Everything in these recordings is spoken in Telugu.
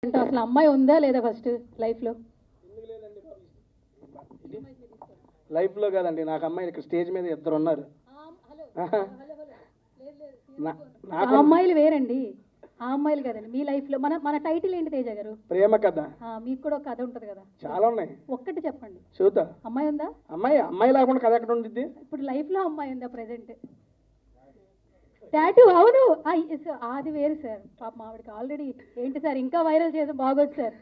అంటే అసలు అమ్మాయి ఉందా లేదా ఫస్ట్ లైఫ్లో? లైఫ్లో కాదండి, నాకు అమ్మాయి ఇక్కడ స్టేజ్ మీద ఇద్దరు ఉన్నారు. ఆ అమ్మాయిలు వేరండి, ఆ అమ్మాయిలు కదండి మీ లైఫ్లో. మన మన టైటిల్ ఏంటి తేజ గారు? ప్రేమ కథ. మీకు కూడా ఒక కథ ఉంటుంది కదా? చాలా ఉన్నాయి. ఒక్కటి చెప్పండి. చూద్దా అమ్మాయి ఉందా? అమ్మాయి లేకుండా కథ ఎక్కడ ఉంటుంది? ఇప్పుడు లైఫ్లో అమ్మాయి ఉందా ప్రెసెంట్? టాటూ, అవును అది వేరు సార్. పాప ఆవిడకి ఆల్రెడీ ఏంటి సార్ ఇంకా వైరల్ చేసాం, బాగోదు సార్.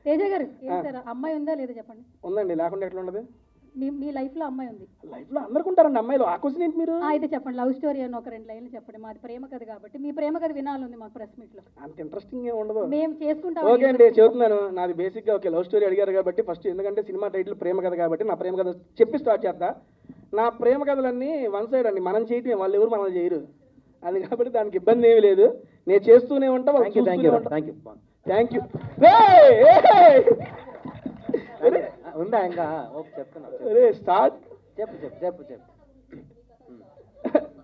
తేజ గారు ఏంటి సార్, అమ్మాయి ఉందా లేదా చెప్పండి. ఉందండి, లేకుండా ఎట్లా ఉండదు? మీ లైఫ్లో అమ్మాయి ఉంది? లైఫ్లో అందరికి ఉంటారండి అమ్మాయిలు. ఆ క్వశ్చన్ ఏంటి మీరు? అయితే చెప్పండి, లవ్ స్టోరీ అని ఒక 2 లైన్లు చెప్పండి. మాది ప్రేమ కథ కాబట్టి మీ ప్రేమ కథ వినాలని మాకు ప్రెస్ మీట్లో. అంత ఇంట్రెస్టింగ్ ఏమి ఉండదు. మేము చేసుకుంటాం. ఓకే అండి, చెబుతున్నాను. నాది బేసిక్గా ఓకే లవ్ స్టోరీ అడిగారు కాబట్టి ఫస్ట్, ఎందుకంటే సినిమా టైటిల్ ప్రేమ కథ కాబట్టి నా ప్రేమ కథ చెప్పి స్టార్ట్ చేస్తా. నా ప్రేమ కథలన్నీ వన్ సైడ్ అండి, మనం చేయటం, వాళ్ళు ఎవరు మనం చేయరు. అది కాబట్టి దానికి ఇబ్బంది ఏమీ లేదు. నేను చేస్తూనే ఉంటా. Thank you. ఉందా ఇంకా? ఓకే చెప్తున్నా. స్టార్ట్. చెప్పు.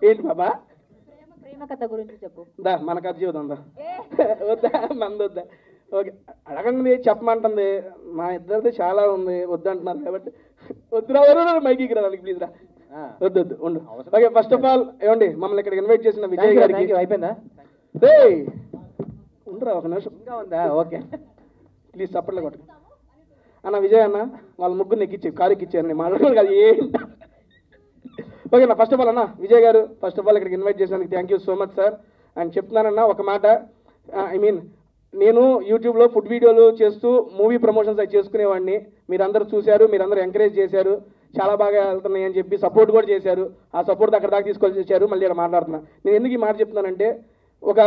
ఏంటి బాబా? ప్రేమ కథ గురించి చెప్పు. దా మన కథ జీవితం దా. వద్దా మంది వద్దా? ఓకే అడగండి, చెప్పమంటుంది. మా ఇద్దరిది చాలా ఉంది, వద్దంటున్నారు కాబట్టి వద్దురా మైకి రావాలి ప్లీజ్ రా. వద్దు ఉండు. ఓకే ఫస్ట్ ఆఫ్ ఆల్ ఏమండి, మమ్మల్ని ఇక్కడికి ఇన్వైట్ చేసిన విజయ్ గారికి. అయిపోయిందా? ఉండరా ఒక నిమిషం. ఇంకా ఉందా? ఓకే ప్లీజ్ చప్పట్లు కొట్టు అన్న. విజయ్ అన్న వాళ్ళ ముగ్గురు ఎక్కిచ్చి కారు ఎక్కిచ్చారు, మాట్లాడుకోవాలి కాదు ఏంటి. ఓకే అన్న, ఫస్ట్ ఆఫ్ ఆల్ అన్న Vijay garu, first of all ఇక్కడికి ఇన్వైట్ చేసినందుకు thank you so much sir. And చెప్తున్నానన్న ఒక మాట, నేను యూట్యూబ్లో ఫుడ్ వీడియోలు చేస్తూ మూవీ ప్రమోషన్స్ అవి చేసుకునేవాడిని. మీరందరూ చూశారు, మీరందరూ ఎంకరేజ్ చేశారు, చాలా బాగా వెళ్తున్నాయి అని చెప్పి సపోర్ట్ కూడా చేశారు. ఆ సపోర్ట్ అక్కడ దాకా తీసుకొచ్చారు. మళ్ళీ ఇక్కడ మాట్లాడుతున్నా. నేను ఎందుకు ఈ మాట చెప్తున్నానంటే, ఒక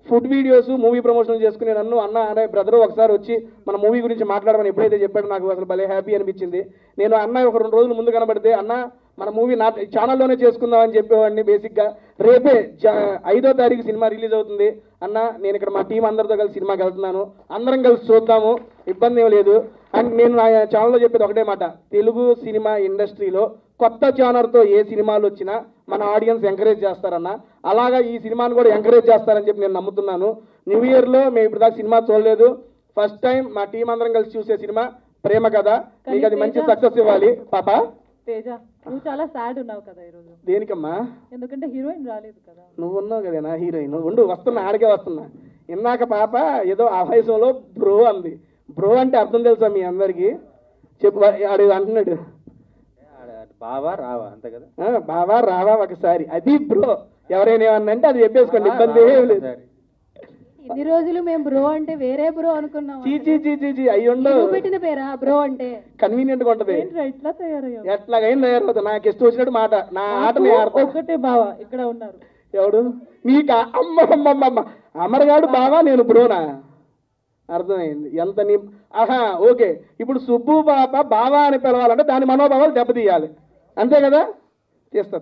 ఫుడ్ వీడియోస్ మూవీ ప్రమోషన్లు చేసుకునే నన్ను అన్న అనే బ్రదర్ ఒకసారి వచ్చి మన మూవీ గురించి మాట్లాడమని ఎప్పుడైతే చెప్పాడో నాకు అసలు భలే హ్యాపీ అనిపించింది. నేను అన్న ఒక 2 రోజుల ముందు కనబడితే, అన్న మన మూవీ నా ఛానల్లోనే చేసుకుందాం అని చెప్పేవాడిని. బేసిక్గా రేపే 5వ తారీఖు సినిమా రిలీజ్ అవుతుంది అన్న, నేను ఇక్కడ మా టీం అందరితో కలిసి సినిమాకి వెళ్తున్నాను, అందరం కలిసి చూద్దాము, ఇబ్బంది ఏం లేదు. అండ్ నేను నా ఛానల్లో చెప్పేది ఒకటే మాట, తెలుగు సినిమా ఇండస్ట్రీలో కొత్త జానర్తో ఏ సినిమాలు వచ్చినా మన ఆడియన్స్ ఎంకరేజ్ చేస్తారన్న, అలాగా ఈ సినిమాను కూడా ఎంకరేజ్ చేస్తారని చెప్పి నేను నమ్ముతున్నాను. న్యూ ఇయర్లో మేము ఇప్పుడు దాకా సినిమా చూడలేదు, ఫస్ట్ టైం మా టీం అందరం కలిసి చూసే సినిమా ప్రేమ కథ. మీకు అది మంచి సక్సెస్ ఇవ్వాలి పాప. తేజ, నువ్వు చాలా సాడ్ ఉన్నావు కదా ఈరోజు. దేనికమ్మా? ఎందుకంటే హీరోయిన్ రాలేదు కదా. నువ్వు ఉన్నావు కదా నా హీరోయిన్. ఉండు వస్తున్నా, ఆడికే వస్తున్నా. ఇందాక పాప ఏదో ఆవేశంలో బ్రో అంది. బ్రో అంటే అర్థం తెలుసా మీ అందరికి? చెప్పు. ఆడు అంటున్నాడు బావా రావా, అంతే కదా? బావా రావా ఒకసారి, అది బ్రో. ఎవరైనా ఏమన్నా అంటే అది చెప్పేసుకోండి, ఇబ్బంది ఏం లేదు. ఇన్ని రోజులు మేము బ్రో అంటే వేరే బ్రో అనుకున్నాం. చీ అయ్యుండో పెట్టిన పేరా బ్రో అంటే? కన్వీనియంట్ గా ఉంటది. ఇట్లా తయారయ్యా? ఎట్లాగైనా తయారవుతా, నాకు ఇష్టం వచ్చినట్టు మాట, నా ఆట ఒక్కటే బావా ఇక్కడ ఉన్నారు. ఎవడు నీకు? అమ్మ అమరగాడు బావా, నేను బ్రోనా? అర్థమైంది ఎంత నీ. ఆహా ఓకే, ఇప్పుడు సుబ్బు పాప బావా అని పిలవాలంటే దాని మనోభావాలు దెబ్బతీయాలి, అంతే కదా? తీస్తా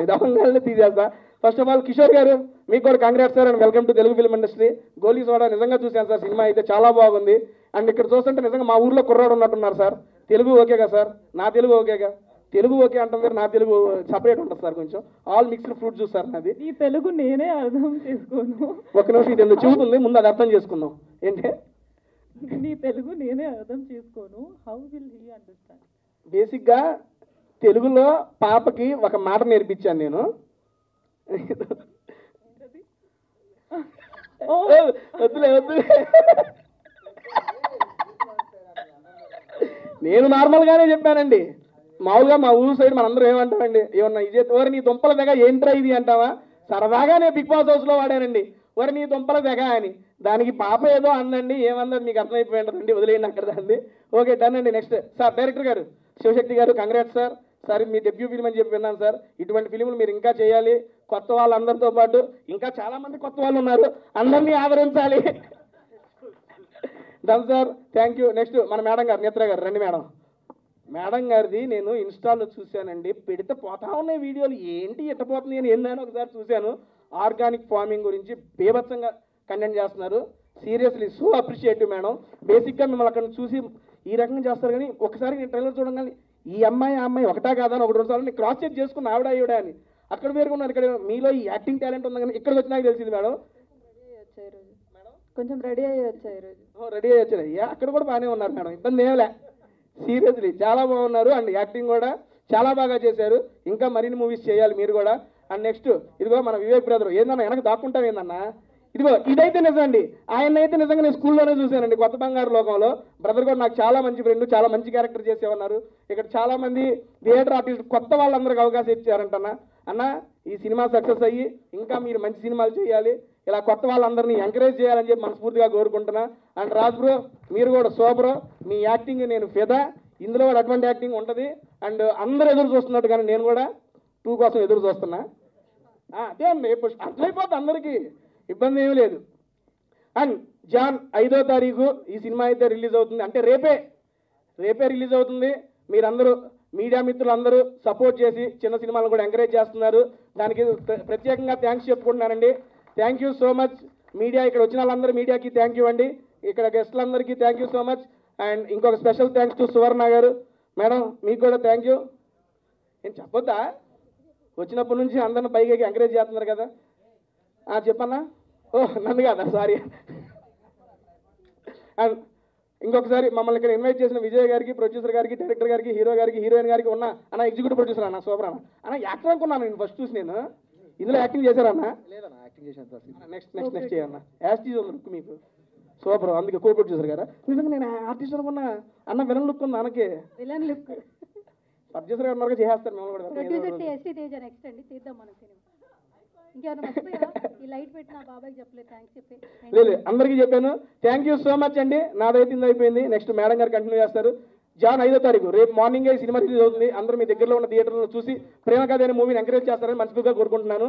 ఇది అవంగానే తీసేస్తా. ఫస్ట్ ఆఫ్ ఆల్ కిషోర్ గారు, మీకు కూడా congrats sir, and welcome to Telugu film industry. Goli soda నిజంగా చూశాను సార్, సినిమా అయితే చాలా బాగుంది. అండ్ ఇక్కడ చూస్తుంటే నిజంగా మా ఊర్లో కుర్రాడు ఉన్నట్టున్నారు సార్. తెలుగు ఓకేగా సార్? నా తెలుగు ఓకేగా? తెలుగు ఓకే అంటాం సార్, నా తెలుగు సపరేట్ ఉంటుంది సార్, కొంచెం all mixed fruit juice sir నాది. ఈ తెలుగు నేనే అర్థం చేసుకోను. ఒక నిమిషం, ఇది ఎందుకు చెబుతుంది, ముందు అది అర్థం చేసుకుందాం. ఏంటి నీ తెలుగు నేనే అర్థం చేసుకోను, హౌ విల్ హీ అండర్స్టాండ్? బేసిక్గా తెలుగులో పాపకి ఒక మాట నేర్పించాను నేను. వద్దులే నేను నార్మల్గానే చెప్పానండి. మామూలుగా మా ఊరు సైడ్ మనందరూ ఏమంటామండి, ఏమన్నా ఇది ఓరి నీ దుంపల దగ్గర ఏంట్రా ఇది అంటావా? సరదాగా నేను బిగ్ బాస్ హౌస్లో వాడానండి, ఓరి నీ దుంపల దగ్గర అని. దానికి పాప ఏదో అందండి, ఏమందని మీకు అర్థమైపోయి ఉంటుందండి, వదిలేయండి అక్కడ దాన్ని. ఓకే డన్ అండి. నెక్స్ట్ సార్ డైరెక్టర్ గారు శివశక్తి గారు, కంగ్రాట్స్ సార్. సార్ మీ డెబ్యూ ఫిల్మ్ అని చెప్పి విన్నాను సార్. ఇటువంటి ఫిలింలు మీరు ఇంకా చేయాలి, కొత్త వాళ్ళందరితో పాటు ఇంకా చాలా మంది కొత్త వాళ్ళు ఉన్నారు, అందరినీ ఆదరించాలి. Done sir, thank you. Next మన మేడం గారు, నేత్ర గారు రండి. మేడం గారిది నేను ఇన్స్టాలో చూశానండి, పెడితే పోతా ఉన్నాయి వీడియోలు, ఏంటి ఎట్టపోతుంది అని ఏందని ఒకసారి చూశాను. ఆర్గానిక్ ఫార్మింగ్ గురించి బేభత్సంగా కంటెంట్ చేస్తున్నారు. Seriously so appreciative madam. బేసిక్గా మిమ్మల్ని అక్కడ చూసి ఈ రకంగా చేస్తారు, కానీ ఒకసారి నేను ట్రైలర్ చూడగానే ఈ అమ్మాయి ఆ అమ్మాయి ఒకటా కాదా అని 1-2 సార్లు క్రాస్ చెక్ చేసుకున్న ఆవిడ ఈవిడ అని. అక్కడ వేరుకున్నారు, ఇక్కడ మీలో ఈ యాక్టింగ్ టాలెంట్ ఉంది కానీ ఇక్కడికి వచ్చినాక తెలిసింది మేడం. కొంచెం రెడీ అయ్యి వచ్చా ఈరోజు. రెడీ అయ్యి వచ్చారు. అక్కడ కూడా బాగానే ఉన్నారు మేడం, ఇబ్బంది ఏమిలే. సీరియస్లీ చాలా బాగున్నారు అండ్ యాక్టింగ్ కూడా చాలా బాగా చేశారు. ఇంకా మరిన్ని మూవీస్ చేయాలి మీరు కూడా. అండ్ నెక్స్ట్ ఇదిగో మన వివేక్ బ్రదర్, ఏందన్నా వెనక దాక్కుంటాం ఏందన్నా, ఇదిగో ఇదైతే నిజం అండి. ఆయన అయితే నిజంగా నేను స్కూల్లోనే చూశానండి, కొత్త బంగారు లోకంలో. బ్రదర్ కూడా నాకు చాలా మంచి ఫ్రెండ్, చాలా మంచి క్యారెక్టర్ చేసేవన్నారు. ఇక్కడ చాలా మంది థియేటర్ ఆర్టిస్ట్ కొత్త వాళ్ళందరికీ అవకాశం ఇచ్చారంటన్నా. అన్న ఈ సినిమా సక్సెస్ అయ్యి ఇంకా మీరు మంచి సినిమాలు చేయాలి, ఇలా కొత్త వాళ్ళందరినీ ఎంకరేజ్ చేయాలని చెప్పి మనస్ఫూర్తిగా కోరుకుంటున్నా. అండ్ రాజ్ బ్రో మీరు కూడా సూపర్, మీ యాక్టింగ్ నేను ఫిదా. ఇందులో కూడా అటువంటి యాక్టింగ్ ఉంటుంది. అండ్ అందరూ ఎదురు చూస్తున్నట్టు కానీ నేను కూడా 2 కోసం ఎదురు చూస్తున్నా. అదే అండి, అర్థమైపోతుంది అందరికీ, ఇబ్బంది ఏమీ లేదు. అండ్ జాన్ 5వ తారీఖు ఈ సినిమా అయితే రిలీజ్ అవుతుంది, అంటే రేపే రిలీజ్ అవుతుంది. మీరందరూ మీడియా మిత్రులందరూ సపోర్ట్ చేసి చిన్న సినిమాలను కూడా ఎంకరేజ్ చేస్తున్నారు. దానికి ప్రత్యేకంగా థ్యాంక్స్ చెప్పుకుంటున్నానండి. Thank you so much media, ఇక్కడ వచ్చిన వాళ్ళందరూ మీడియాకి థ్యాంక్ యూ అండి. ఇక్కడ గెస్టులందరికీ thank you so much. And ఇంకొక special thanks to Suvarna garu madam, మీకు కూడా థ్యాంక్ యూ. నేను చెప్పొద్దా, వచ్చినప్పటి నుంచి అందరిని పైకి ఎంకరేజ్ చేస్తున్నారు కదా. చెప్పన్నా, నన్ను కదా, సారీ. అండ్ ఇంకొకసారి మమ్మల్ని ఇక్కడ ఇన్వైట్ చేసిన విజయ్ గారికి, ప్రొడ్యూసర్ గారికి, డైరెక్టర్ గారికి, హీరో గారికి, హీరోయిన్ గారికి ఉన్న అన్న ఎగ్జిక్యూటివ్ ప్రొడ్యూసర్ అన్న సూపర్ అన్న యాక్టర్ అనుకున్నాను నేను ఫస్ట్ చూసి. నేను ఇందులో యాక్టింగ్ చేశారన్నా? లేదన్నా యాక్టింగ్ చేశాను. నెక్స్ట్ చేయన్న, యాస్టీజ్ ఉంది లుక్ మీకు సూపర్, అందుకే కో ప్రొడ్యూసర్ గారా. నిజంగా నేను ఆర్టిస్ట్ అనుకున్నా, అన్న విలన్ లుక్ ఉంది అన్నకి. విలన్ లుక్ ప్రొడ్యూసర్ గారు ఉన్నారు, చేస్తారు మేము కూడా. ప్రొడ్యూసర్ ఎస్టీ తేజ నెక్స్ట్ అండి, తీద్దాం మన సినిమా. ఇంకేమైనా మర్చిపోయా? ఈ లైట్ పెట్టిన బాబాయ్కి చెప్పలేదు థ్యాంక్స్ చెప్పి. లేదు అందరికీ చెప్పాను. థ్యాంక్ యూ సో మచ్ అండి. నాదైతే ఇది అయిపోయింది. నెక్స్ట్ మేడం గారు కంటిన్యూ చేస్తారు. జాన్ 5వ తారీఖు రేపు మార్నింగే సినిమా రిలీజ్ అవుతుంది. అందరూ మీ దగ్గరలో ఉన్న థియేటర్లో చూసి ప్రేమ కథ అనే మూవీని ఎంకరేజ్ చేస్తారని మనస్ఫూర్తిగా కోరుకుంటున్నాను.